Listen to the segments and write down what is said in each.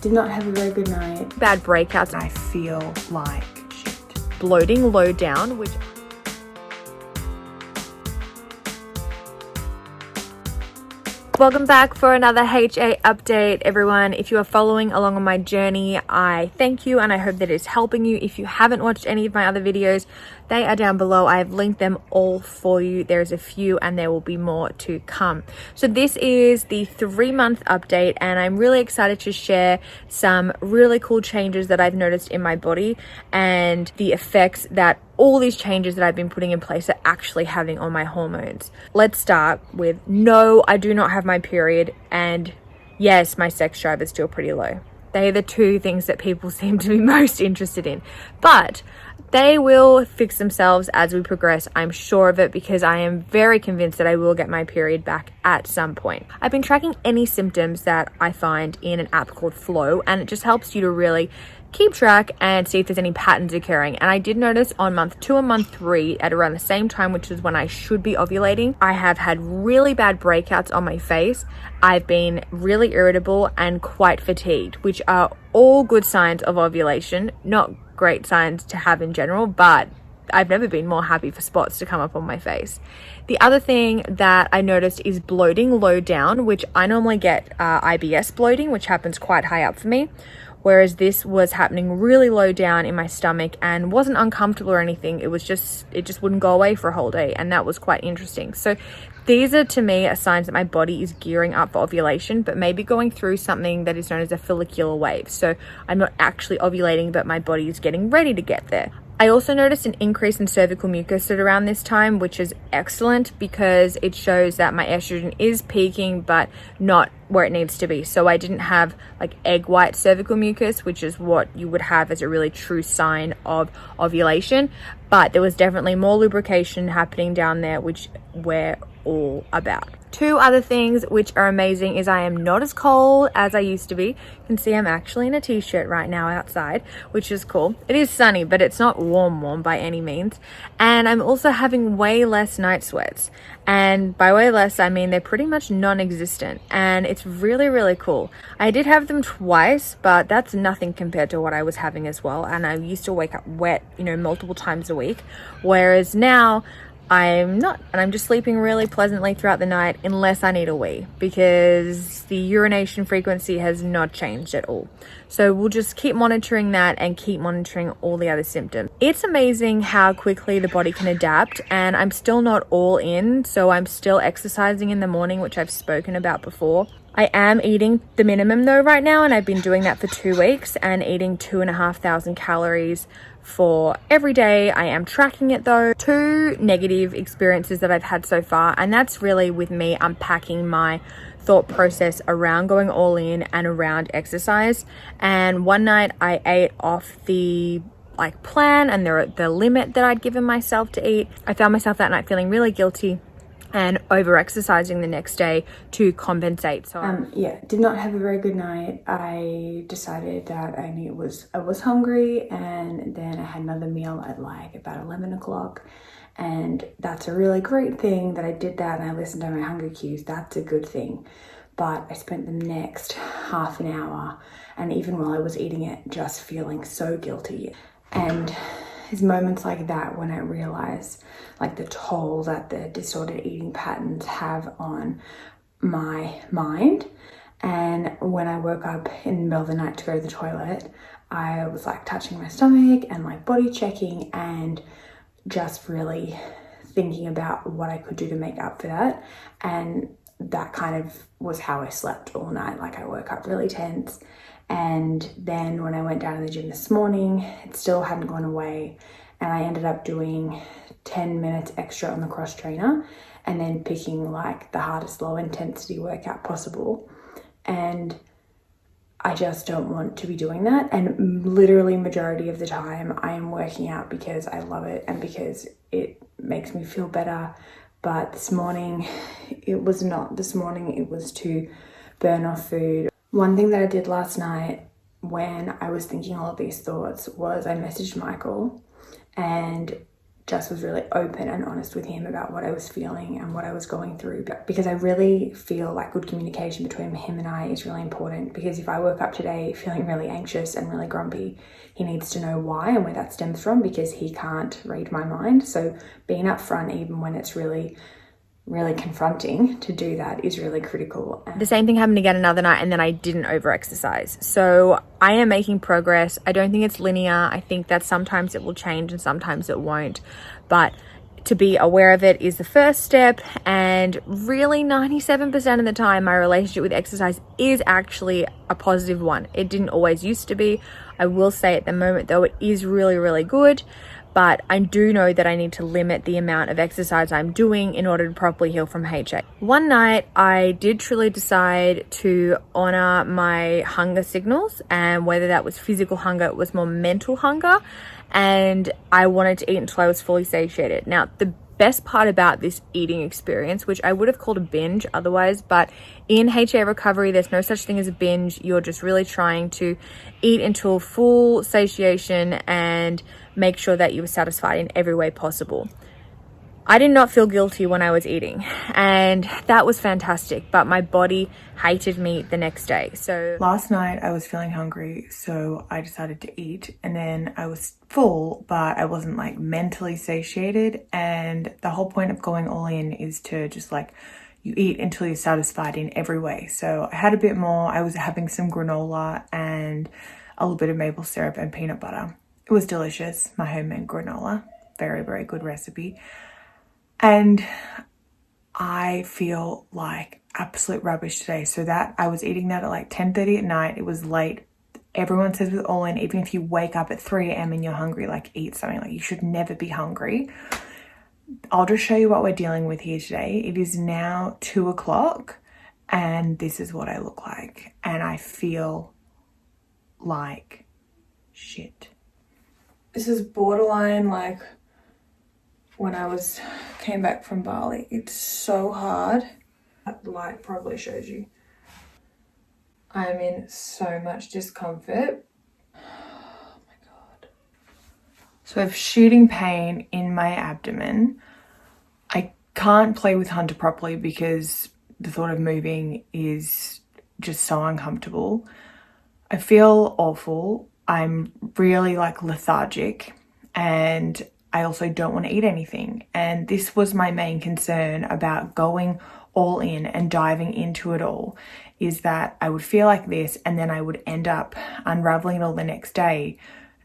did not have a very good night. Bad breakouts. I feel like shit. Bloating low down, which welcome back for another HA update, everyone. If you are following along on my journey, I thank you and I hope that it's helping you. If you haven't watched any of my other videos, they are down below. I have linked them all for you. There's a few and there will be more to come. So this is the 3-month update and I'm really excited to share some really cool changes that I've noticed in my body and the effects that all these changes that I've been putting in place are actually having on my hormones. Let's start with no, I do not have my period, and yes, my sex drive is still pretty low. They are the two things that people seem to be most interested in, but they will fix themselves as we progress. I'm sure of it because I am very convinced that I will get my period back at some point. I've been tracking any symptoms that I find in an app called Flow, and it just helps you to really keep track and see if there's any patterns occurring. And I did notice on month 2 and month 3 at around the same time, which is when I should be ovulating, I have had really bad breakouts on my face. I've been really irritable and quite fatigued, which are all good signs of ovulation. Not great signs to have in general, but I've never been more happy for spots to come up on my face. The other thing that I noticed is bloating low down, which I normally get IBS bloating, which happens quite high up for me. Whereas this was happening really low down in my stomach and wasn't uncomfortable or anything. It just wouldn't go away for a whole day. And that was quite interesting. So these are, to me, are signs that my body is gearing up for ovulation, but maybe going through something that is known as a follicular wave. So I'm not actually ovulating, but my body is getting ready to get there. I also noticed an increase in cervical mucus at around this time, which is excellent because it shows that my estrogen is peaking, but not where it needs to be. So I didn't have like egg white cervical mucus, which is what you would have as a really true sign of ovulation. But there was definitely more lubrication happening down there, which we're all about. 2 other things which are amazing is I am not as cold as I used to be. You can see I'm actually in a t-shirt right now outside, which is cool. It is sunny, but it's not warm by any means. And I'm also having way less night sweats. And by way less, I mean they're pretty much non-existent. And it's really, really cool. I did have them twice, but that's nothing compared to what I was having as well. And I used to wake up wet, multiple times a week. Whereas now, I'm not, and I'm just sleeping really pleasantly throughout the night unless I need a wee, because the urination frequency has not changed at all. So we'll just keep monitoring that and keep monitoring all the other symptoms. It's amazing how quickly the body can adapt, and I'm still not all in, so I'm still exercising in the morning, which I've spoken about before. I am eating the minimum though right now, and I've been doing that for 2 weeks and eating 2,500 calories for every day. I am tracking it though. 2 negative experiences that I've had so far, and that's really with me unpacking my thought process around going all in and around exercise. And one night I ate off the plan and the limit that I'd given myself to eat. I found myself that night feeling really guilty and over exercising the next day to compensate. So did not have a very good night. I decided that I was hungry, and then I had another meal at about 11 o'clock. And that's a really great thing that I did that and I listened to my hunger cues. That's a good thing. But I spent the next half an hour, and even while I was eating it, just feeling so guilty. And it's moments like that when I realize the toll that the disordered eating patterns have on my mind. And when I woke up in the middle of the night to go to the toilet, I was touching my stomach and body checking and just really thinking about what I could do to make up for that. And that kind of was how I slept all night. I woke up really tense. And then when I went down to the gym this morning, it still hadn't gone away. And I ended up doing 10 minutes extra on the cross trainer and then picking the hardest low intensity workout possible. And I just don't want to be doing that. And literally majority of the time I am working out because I love it and because it makes me feel better. But this morning it was not. This morning it was to burn off food. One thing that I did last night when I was thinking all of these thoughts was I messaged Michael and just was really open and honest with him about what I was feeling and what I was going through, because I really feel like good communication between him and I is really important. Because if I woke up today feeling really anxious and really grumpy, he needs to know why and where that stems from, because he can't read my mind. So being upfront, even when it's really confronting to do that, is really critical. The same thing happened again another night, and then I didn't over exercise. So I am making progress. I don't think it's linear. I think that sometimes it will change and sometimes it won't, but to be aware of it is the first step. And really 97% of the time my relationship with exercise is actually a positive one. It didn't always used to be. I will say at the moment though, it is really, really good. But I do know that I need to limit the amount of exercise I'm doing in order to properly heal from HA. One night, I did truly decide to honor my hunger signals, and whether that was physical hunger, it was more mental hunger, and I wanted to eat until I was fully satiated. Now, the best part about this eating experience, which I would have called a binge otherwise, but in HA recovery, there's no such thing as a binge. You're just really trying to eat until full satiation and make sure that you were satisfied in every way possible. I did not feel guilty when I was eating, and that was fantastic, but my body hated me the next day. So Last night I was feeling hungry, so I decided to eat, and then I was full, but I wasn't like mentally satiated. And the whole point of going all in is to just like, you eat until you're satisfied in every way. So I had a bit more. I was having some granola and a little bit of maple syrup and peanut butter. It was delicious, my homemade granola. Very, very good recipe. And I feel like absolute rubbish today. So that I was eating that at like 10:30 at night. It was late. Everyone says with all in, even if you wake up at 3 a.m. and you're hungry, like eat something. Like you should never be hungry. I'll just show you what we're dealing with here today. It is now 2 o'clock and this is what I look like. And I feel like shit. This is borderline like when I came back from Bali. It's so hard. That light probably shows you. I'm in so much discomfort. Oh my God. So I have shooting pain in my abdomen. I can't play with Hunter properly because the thought of moving is just so uncomfortable. I feel awful. I'm really like lethargic, and I also don't want to eat anything. And this was my main concern about going all in and diving into it all, is that I would feel like this and then I would end up unraveling it all the next day,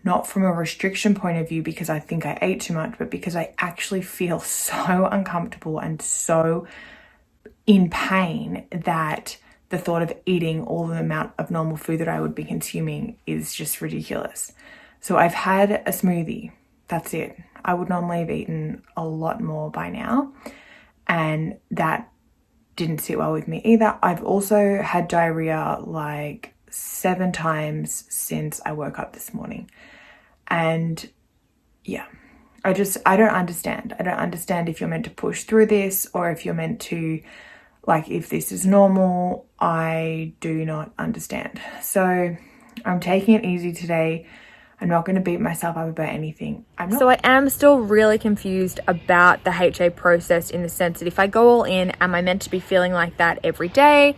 not from a restriction point of view because I think I ate too much, but because I actually feel so uncomfortable and so in pain that the thought of eating all the amount of normal food that I would be consuming is just ridiculous. So I've had a smoothie. That's it. I would normally have eaten a lot more by now, and that didn't sit well with me either. I've also had diarrhea like 7 times since I woke up this morning. And yeah, I don't understand. I don't understand if you're meant to push through this or if you're meant to, like, if this is normal. I do not understand. So I'm taking it easy today. I'm not going to beat myself up about anything. So I am still really confused about the HA process, in the sense that if I go all in, am I meant to be feeling like that every day?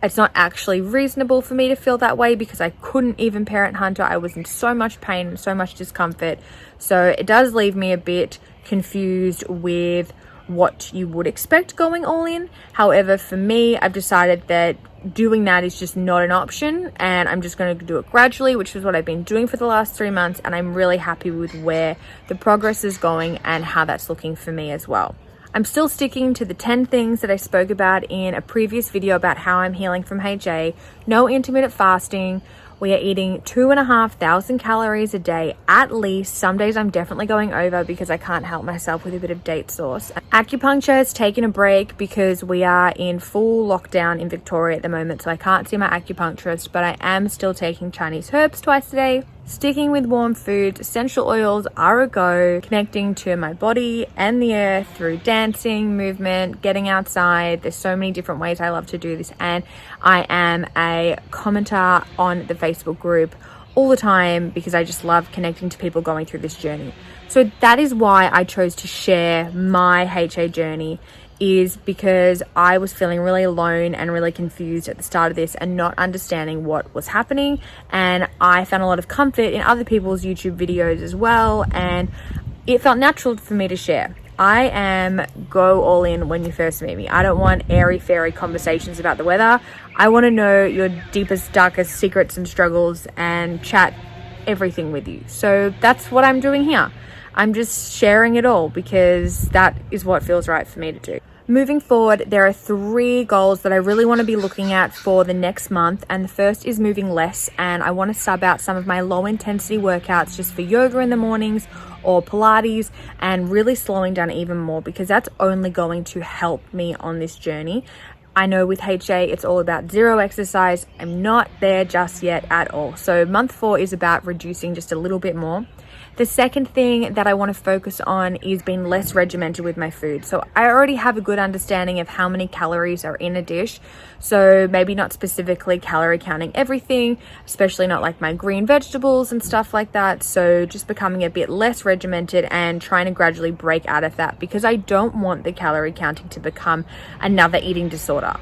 It's not actually reasonable for me to feel that way because I couldn't even parent Hunter. I was in so much pain and so much discomfort. So it does leave me a bit confused with what you would expect going all in. However, for me, I've decided that doing that is just not an option, and I'm just going to do it gradually, which is what I've been doing for the last 3 months, and I'm really happy with where the progress is going and how that's looking for me as well. I'm still sticking to the 10 things that I spoke about in a previous video about how I'm healing from HA. No intermittent fasting. We are eating 2,500 calories a day at least. Some days I'm definitely going over because I can't help myself with a bit of date sauce. Acupuncture has taken a break because we are in full lockdown in Victoria at the moment, so I can't see my acupuncturist, but I am still taking Chinese herbs twice a day. Sticking with warm foods, essential oils are a go. Connecting to my body and the earth through dancing, movement, getting outside. There's so many different ways I love to do this, and I am a commenter on the Facebook group all the time because I just love connecting to people going through this journey. So that is why I chose to share my HA journey, is because I was feeling really alone and really confused at the start of this and not understanding what was happening. And I found a lot of comfort in other people's YouTube videos as well, and it felt natural for me to share. I am go all in when you first meet me. I don't want airy fairy conversations about the weather. I want to know your deepest, darkest secrets and struggles and chat everything with you. So that's what I'm doing here. I'm just sharing it all because that is what feels right for me to do. Moving forward, there are 3 goals that I really want to be looking at for the next month. And the first is moving less. And I want to sub out some of my low intensity workouts just for yoga in the mornings or Pilates, and really slowing down even more, because that's only going to help me on this journey. I know with HA, it's all about zero exercise. I'm not there just yet at all. So month 4 is about reducing just a little bit more. The second thing that I want to focus on is being less regimented with my food. So I already have a good understanding of how many calories are in a dish. So maybe not specifically calorie counting everything, especially not like my green vegetables and stuff like that. So just becoming a bit less regimented and trying to gradually break out of that, because I don't want the calorie counting to become another eating disorder.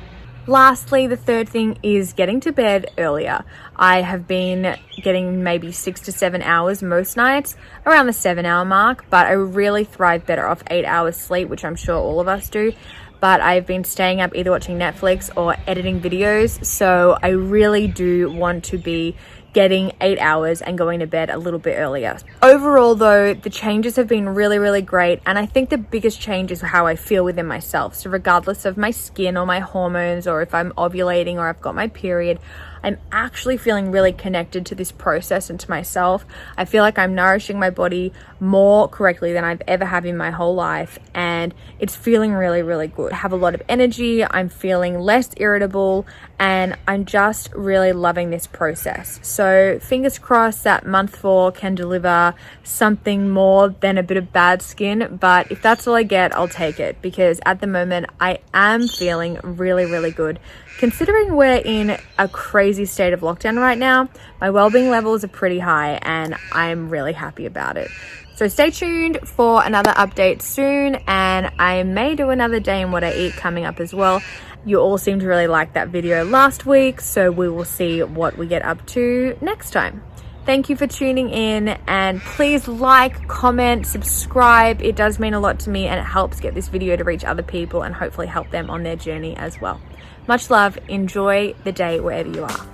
Lastly, the third thing is getting to bed earlier. I have been getting maybe 6 to 7 hours most nights, around the 7-hour mark, but I really thrive better off 8 hours sleep, which I'm sure all of us do. But I've been staying up either watching Netflix or editing videos, so I really do want to be getting 8 hours and going to bed a little bit earlier. Overall though, the changes have been really, really great, and I think the biggest change is how I feel within myself. So regardless of my skin or my hormones, or if I'm ovulating or I've got my period, I'm actually feeling really connected to this process and to myself. I feel like I'm nourishing my body more correctly than I've ever have in my whole life, and it's feeling really, really good. I have a lot of energy, I'm feeling less irritable, and I'm just really loving this process. So fingers crossed that month 4 can deliver something more than a bit of bad skin, but if that's all I get, I'll take it, because at the moment I am feeling really, really good. Considering we're in a crazy state of lockdown right now, my well-being levels are pretty high and I'm really happy about it. So stay tuned for another update soon, and I may do another day in what I eat coming up as well. You all seem to really like that video last week, so we will see what we get up to next time. Thank you for tuning in, and please like, comment, subscribe. It does mean a lot to me, and it helps get this video to reach other people and hopefully help them on their journey as well. Much love. Enjoy the day wherever you are.